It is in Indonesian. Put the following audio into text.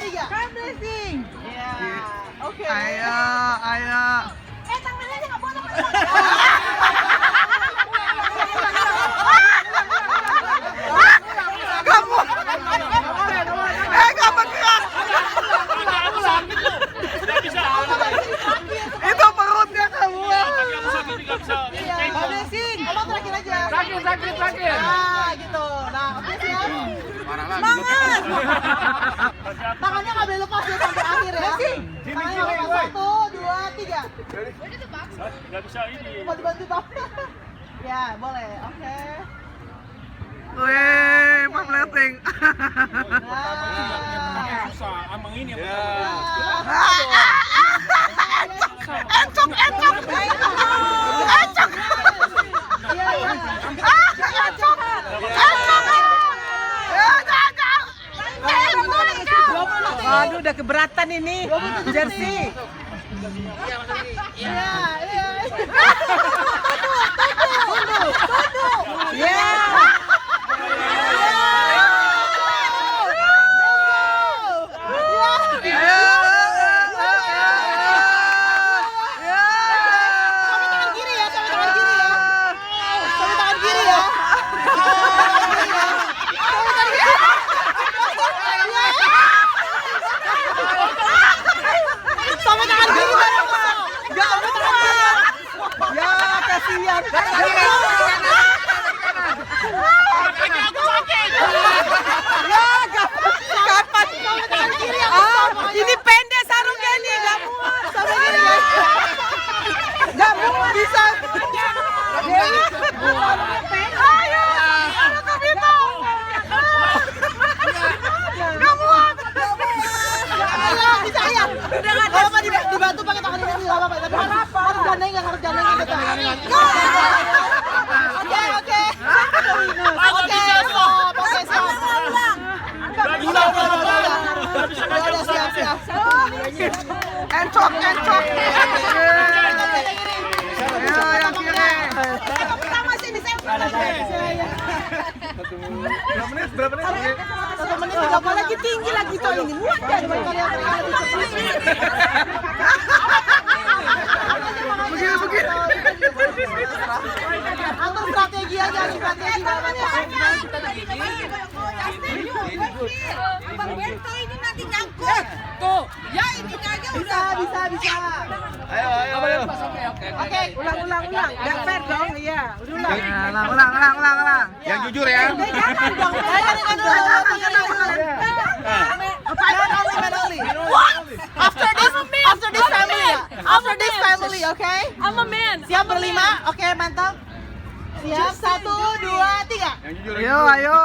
tiga. Kan racing. Iya. Oke. Ayo. Tangannya aja nggak boleh. Kamu. Gak bergerak. Itu perutnya kamu. Kan racing. Abang terakhir aja. Sakit. Nah, gitu. Nah, oke siap. Semangat. Tangannya nggak boleh lepas ya sampai akhir ya. Tangannya nggak lepas. 1, 2, 3. Nggak bisa ini. Mau dibantu Bang? Ya, boleh. Oke. Wih, pamleting. Nah. Susah, amang ini yang Encok. Iya. Waduh, udah keberatan ini. Jersey. Iya. Ya. Tangan kiri ya. Sampai tangan kiri ya. Sampai tangan kiri bareng. Ya, kasihan. Kapan? Tangan kiri ya. Ini pendek sarungnya nih, gak muat. Sampai kiri ya. Gak muat. Bisa. Ayo. Bisa ya. Kalau apa dibantu pakai tangan ini nggak apa-apa. Tapi harus gandeng nggak harus gandeng gitu. Oke. Oke, stop. Udah siap. Encok. Ayo yang kiri. Pertama sih bisa. Berapa menit? 1 menit 30 Lagi tinggi lagi tuh ini. Muat ya. Begini. Atur strategi aja, strategi ini nanti nyangkut. Tuh, ya ini aja bisa. Ayo. Oke, ulang. Gak fair dong, iya. Ulang. Yang jujur ya. jangan dong. Tangan only. After this family, okay? I'm a man. Siap berlima, oke mantap. Siap 1, 2, 3. Ayo.